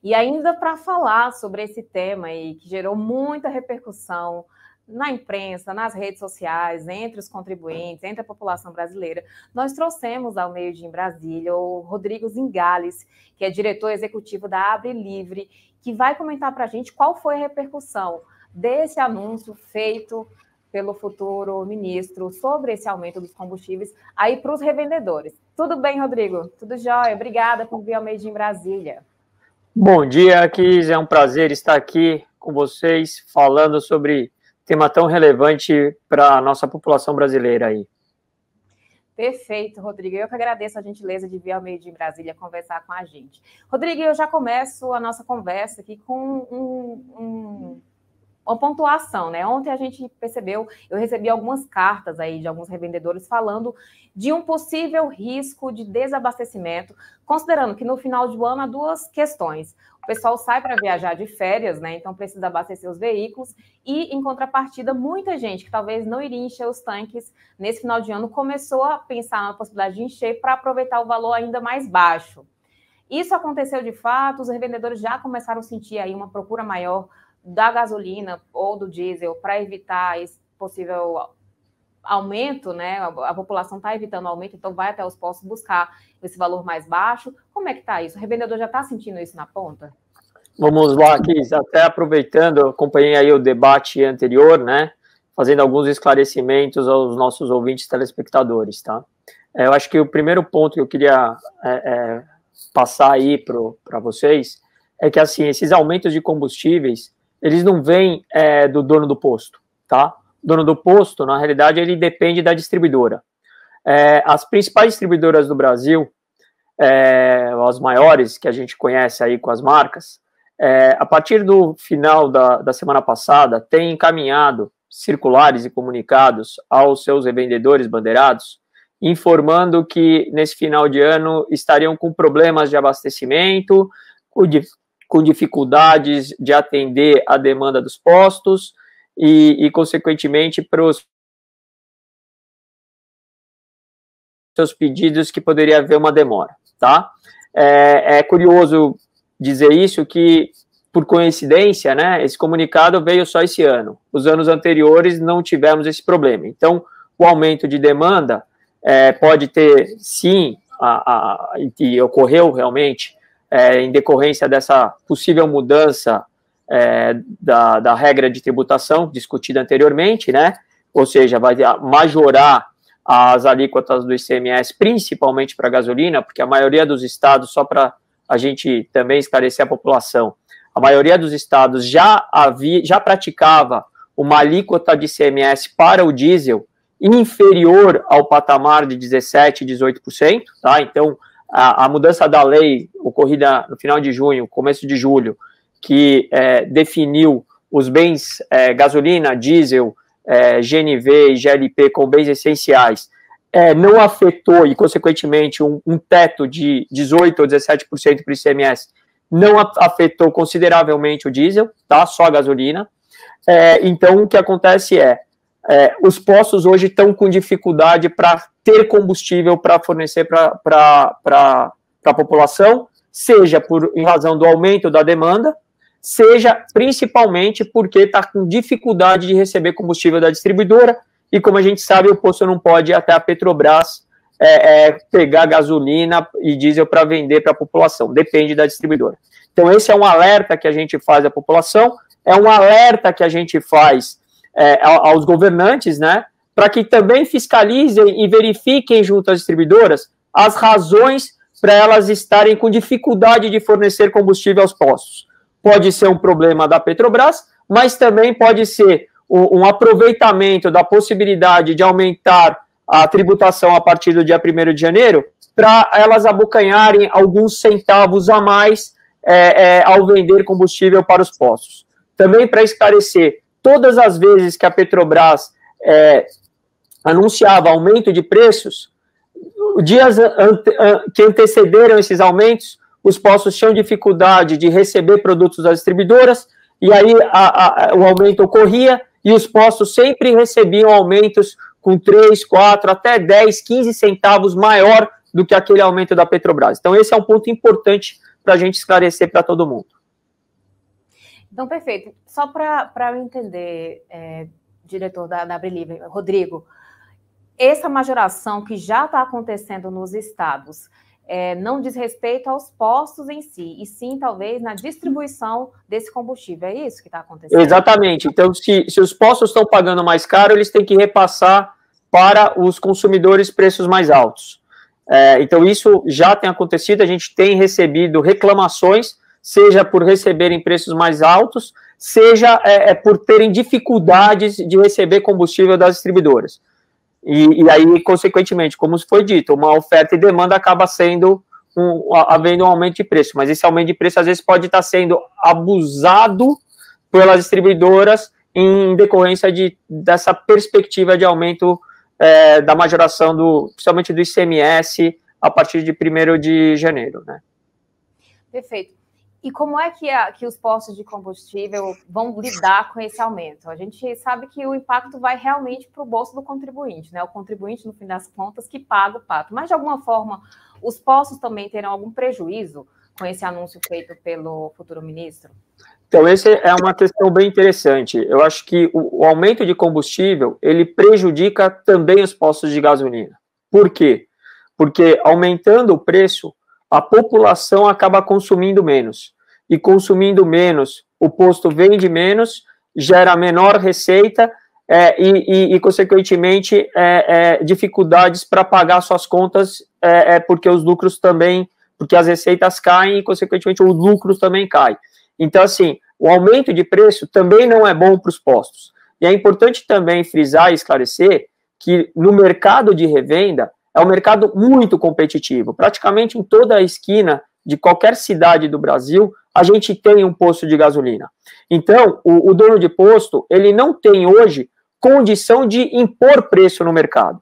E ainda para falar sobre esse tema aí, que gerou muita repercussão na imprensa, nas redes sociais, entre os contribuintes, entre a população brasileira, nós trouxemos ao Meio Dia em Brasília o Rodrigo Zingales, que é diretor executivo da Abre Livre, que vai comentar para a gente qual foi a repercussão desse anúncio feito pelo futuro ministro sobre esse aumento dos combustíveis aí para os revendedores. Tudo bem, Rodrigo? Tudo jóia? Obrigada por vir ao Meio Dia em Brasília. Bom dia, Kis. É um prazer estar aqui com vocês falando sobre tema tão relevante para a nossa população brasileira aí. Perfeito, Rodrigo. Eu que agradeço a gentileza de vir ao Meio Dia em Brasília conversar com a gente. Rodrigo, eu já começo a nossa conversa aqui com uma pontuação, né? Ontem a gente percebeu, eu recebi algumas cartas aí de alguns revendedores falando de um possível risco de desabastecimento, considerando que no final do ano há duas questões. O pessoal sai para viajar de férias, né? Então precisa abastecer os veículos e, em contrapartida, muita gente que talvez não iria encher os tanques nesse final de ano começou a pensar na possibilidade de encher para aproveitar o valor ainda mais baixo. Isso aconteceu de fato, os revendedores já começaram a sentir aí uma procura maior da gasolina ou do diesel para evitar esse possível aumento, né? A população está evitando o aumento, então vai até os postos buscar esse valor mais baixo. Como é que está isso? O revendedor já está sentindo isso na ponta? Vamos lá, Kis. Até aproveitando, acompanhei aí o debate anterior, né? Fazendo alguns esclarecimentos aos nossos ouvintes telespectadores, tá? Eu acho que o primeiro ponto que eu queria passar aí para vocês é que, assim, esses aumentos de combustíveis, eles não vêm do dono do posto, tá? O dono do posto, na realidade, ele depende da distribuidora. As principais distribuidoras do Brasil, as maiores que a gente conhece aí com as marcas, a partir do final da semana passada, têm encaminhado circulares e comunicados aos seus revendedores bandeirados, informando que nesse final de ano estariam com problemas de abastecimento, com dificuldades de atender a demanda dos postos e consequentemente, para os seus pedidos que poderia haver uma demora, tá? É curioso dizer isso, que, por coincidência, né, esse comunicado veio só esse ano. Os anos anteriores não tivemos esse problema. Então, o aumento de demanda pode ter, sim, e ocorreu realmente, em decorrência dessa possível mudança da regra de tributação discutida anteriormente, né? Ou seja, vai majorar as alíquotas do ICMS, principalmente para a gasolina, porque a maioria dos estados, só para a gente também esclarecer a população, a maioria dos estados já praticava uma alíquota de ICMS para o diesel inferior ao patamar de 17%, 18%, tá? Então, a mudança da lei ocorrida no final de junho, começo de julho, que definiu os bens gasolina, diesel, GNV e GLP como bens essenciais, não afetou, e consequentemente um teto de 18% ou 17% para o ICMS, não afetou consideravelmente o diesel, tá? Só a gasolina. Então, o que acontece os postos hoje estão com dificuldade para ter combustível para fornecer para a população, seja em razão do aumento da demanda, seja principalmente porque está com dificuldade de receber combustível da distribuidora, e como a gente sabe, o posto não pode ir até a Petrobras pegar gasolina e diesel para vender para a população, depende da distribuidora. Então, esse é um alerta que a gente faz à população, é um alerta que a gente faz aos governantes, né, para que também fiscalizem e verifiquem junto às distribuidoras as razões para elas estarem com dificuldade de fornecer combustível aos postos. Pode ser um problema da Petrobras, mas também pode ser um aproveitamento da possibilidade de aumentar a tributação a partir do dia 1º de janeiro, para elas abocanharem alguns centavos a mais ao vender combustível para os postos. Também, para esclarecer, todas as vezes que a Petrobras anunciava aumento de preços, dias que antecederam esses aumentos, os postos tinham dificuldade de receber produtos das distribuidoras, e aí o aumento ocorria, e os postos sempre recebiam aumentos com 3, 4, até 10, 15 centavos maior do que aquele aumento da Petrobras. Então, esse é um ponto importante para a gente esclarecer para todo mundo. Então, perfeito. Só para eu entender, diretor da ABRILIVRE, Rodrigo, essa majoração que já está acontecendo nos estados não diz respeito aos postos em si, e sim, talvez, na distribuição desse combustível. É isso que está acontecendo? Exatamente. Então, se os postos estão pagando mais caro, eles têm que repassar para os consumidores preços mais altos. Então, isso já tem acontecido, a gente tem recebido reclamações, seja por receberem preços mais altos, seja por terem dificuldades de receber combustível das distribuidoras. E aí, consequentemente, como foi dito, uma oferta e demanda acaba havendo um aumento de preço, mas esse aumento de preço, às vezes, pode estar sendo abusado pelas distribuidoras em decorrência dessa perspectiva de aumento da majoração, principalmente do ICMS, a partir de 1º de janeiro, né? Perfeito. E como é que os postos de combustível vão lidar com esse aumento? A gente sabe que o impacto vai realmente para o bolso do contribuinte, né? O contribuinte, no fim das contas, que paga o pato. Mas, de alguma forma, os postos também terão algum prejuízo com esse anúncio feito pelo futuro ministro? Então, essa é uma questão bem interessante. Eu acho que o aumento de combustível, ele prejudica também os postos de gasolina. Por quê? Porque aumentando o preço, a população acaba consumindo menos. E consumindo menos, o posto vende menos, gera menor receita e consequentemente, dificuldades para pagar suas contas, porque os lucros também, porque as receitas caem e, consequentemente, os lucros também caem. Então, assim, o aumento de preço também não é bom para os postos. E é importante também frisar e esclarecer que no mercado de revenda é um mercado muito competitivo. Praticamente em toda a esquina de qualquer cidade do Brasil, a gente tem um posto de gasolina. Então, o dono de posto, ele não tem hoje condição de impor preço no mercado.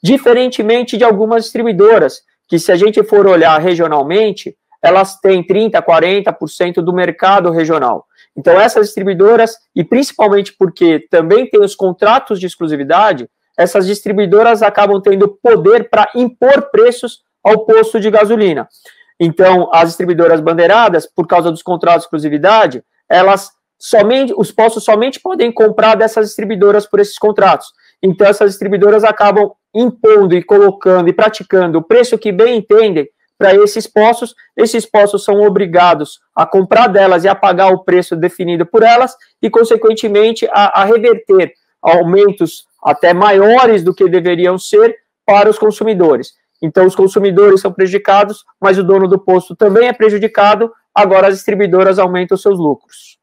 Diferentemente de algumas distribuidoras, que se a gente for olhar regionalmente, elas têm 30%, 40% do mercado regional. Então, essas distribuidoras, e principalmente porque também tem os contratos de exclusividade, essas distribuidoras acabam tendo poder para impor preços ao posto de gasolina. Então, as distribuidoras bandeiradas, por causa dos contratos de exclusividade, os postos somente podem comprar dessas distribuidoras por esses contratos. Então, essas distribuidoras acabam impondo e colocando e praticando o preço que bem entendem para esses postos são obrigados a comprar delas e a pagar o preço definido por elas e, consequentemente, a reverter aumentos até maiores do que deveriam ser para os consumidores. Então, os consumidores são prejudicados, mas o dono do posto também é prejudicado, agora as distribuidoras aumentam seus lucros.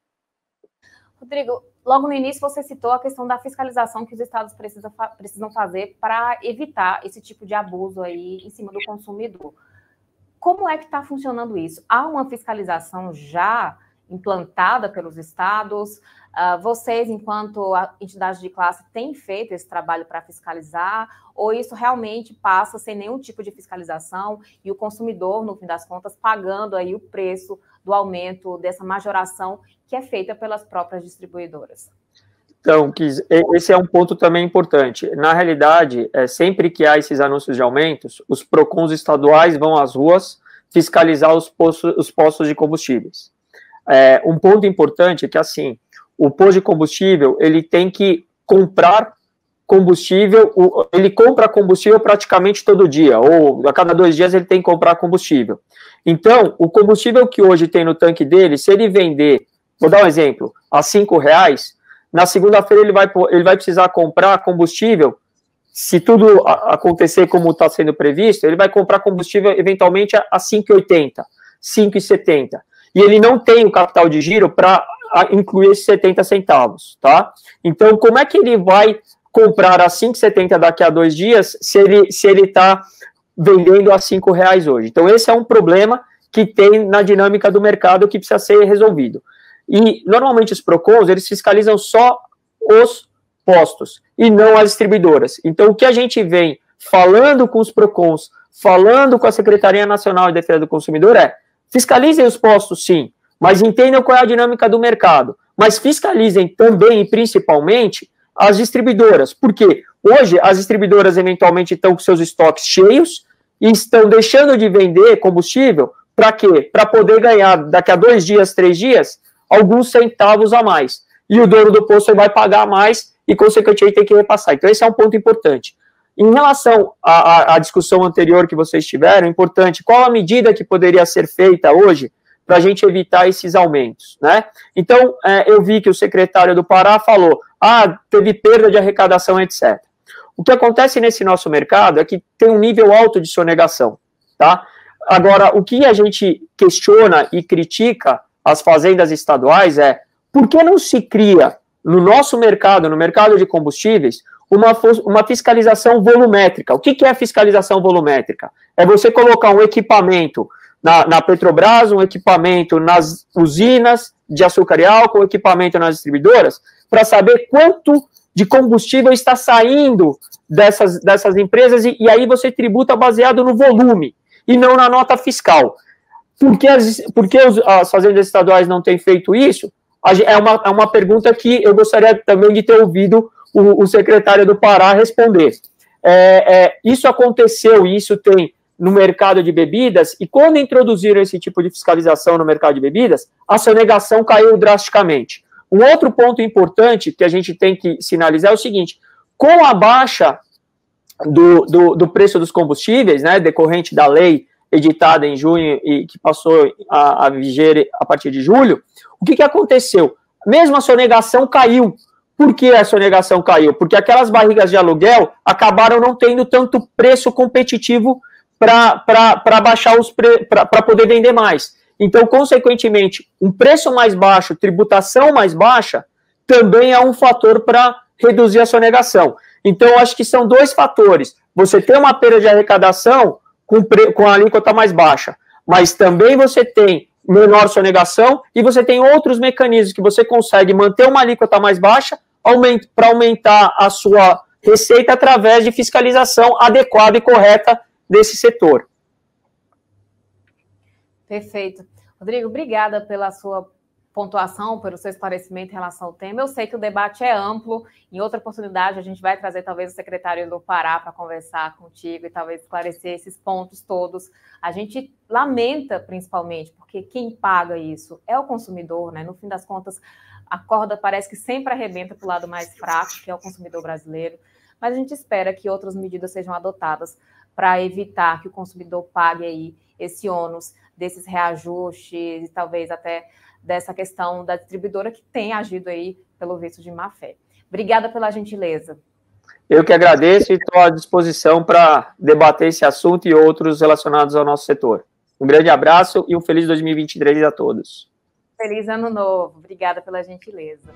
Rodrigo, logo no início você citou a questão da fiscalização que os estados precisam fazer para evitar esse tipo de abuso aí em cima do consumidor. Como é que está funcionando isso? Há uma fiscalização já implantada pelos estados? Vocês, enquanto entidade de classe, têm feito esse trabalho para fiscalizar? Ou isso realmente passa sem nenhum tipo de fiscalização e o consumidor, no fim das contas, pagando aí o preço do aumento dessa majoração que é feita pelas próprias distribuidoras? Então, esse é um ponto também importante. Na realidade, sempre que há esses anúncios de aumentos, os PROCONs estaduais vão às ruas fiscalizar os postos de combustíveis. Um ponto importante é que, assim, o posto de combustível, ele tem que comprar combustível, ele compra combustível praticamente todo dia, ou a cada 2 dias ele tem que comprar combustível. Então, o combustível que hoje tem no tanque dele, se ele vender, vou dar um exemplo, a R$5, na segunda-feira ele vai precisar comprar combustível, se tudo acontecer como está sendo previsto, ele vai comprar combustível eventualmente a R$5,80, R$5,70. E ele não tem o capital de giro para incluir esses 70 centavos, tá? Então, como é que ele vai comprar a R$5,70 daqui a 2 dias se ele está vendendo a R$5 hoje? Então, esse é um problema que tem na dinâmica do mercado que precisa ser resolvido. E, normalmente, os PROCONs, eles fiscalizam só os postos e não as distribuidoras. Então, o que a gente vem falando com os PROCONs, falando com a Secretaria Nacional de Defesa do Consumidor fiscalizem os postos, sim, mas entendam qual é a dinâmica do mercado. Mas fiscalizem também e principalmente as distribuidoras, porque hoje as distribuidoras eventualmente estão com seus estoques cheios e estão deixando de vender combustível Para quê? Para poder ganhar, daqui a 2 dias, 3 dias, alguns centavos a mais. E o dono do posto vai pagar mais e, consequentemente, tem que repassar. Então, esse é um ponto importante. Em relação à discussão anterior que vocês tiveram, importante, qual a medida que poderia ser feita hoje para a gente evitar esses aumentos, né? Então, eu vi que o secretário do Pará falou, teve perda de arrecadação, etc. O que acontece nesse nosso mercado é que tem um nível alto de sonegação, tá? Agora, o que a gente questiona e critica as fazendas estaduais é, por que não se cria no nosso mercado, no mercado de combustíveis, uma fiscalização volumétrica? O que é fiscalização volumétrica? É você colocar um equipamento na Petrobras, um equipamento nas usinas de açúcar e álcool, um equipamento nas distribuidoras, para saber quanto de combustível está saindo dessas empresas, e aí você tributa baseado no volume, e não na nota fiscal. Por que as fazendas estaduais não têm feito isso? É uma pergunta que eu gostaria também de ter ouvido o secretário do Pará responder. Isso aconteceu, e isso tem no mercado de bebidas, e quando introduziram esse tipo de fiscalização no mercado de bebidas, a sonegação caiu drasticamente. Um outro ponto importante que a gente tem que sinalizar é o seguinte, com a baixa do preço dos combustíveis, né, decorrente da lei editada em junho e que passou a viger a partir de julho, o que aconteceu? Mesmo a sonegação caiu. Por que a sonegação caiu? Porque aquelas barrigas de aluguel acabaram não tendo tanto preço competitivo para baixar para poder vender mais. Então, consequentemente, um preço mais baixo, tributação mais baixa, também é um fator para reduzir a sonegação. Então, acho que são 2 fatores. Você tem uma perda de arrecadação com a alíquota mais baixa, mas também você tem menor sonegação e você tem outros mecanismos que você consegue manter uma alíquota mais baixa para aumentar a sua receita através de fiscalização adequada e correta desse setor. Perfeito. Rodrigo, obrigada pela sua pontuação, pelo seu esclarecimento em relação ao tema. Eu sei que o debate é amplo. Em outra oportunidade, a gente vai trazer talvez o secretário do Pará para conversar contigo e talvez esclarecer esses pontos todos. A gente lamenta, principalmente, porque quem paga isso é o consumidor, né? No fim das contas, a corda parece que sempre arrebenta para o lado mais fraco, que é o consumidor brasileiro. Mas a gente espera que outras medidas sejam adotadas para evitar que o consumidor pague aí esse ônus desses reajustes e talvez até dessa questão da distribuidora que tem agido aí, pelo visto, de má fé. Obrigada pela gentileza. Eu que agradeço e estou à disposição para debater esse assunto e outros relacionados ao nosso setor. Um grande abraço e um feliz 2023 a todos. Feliz ano novo. Obrigada pela gentileza.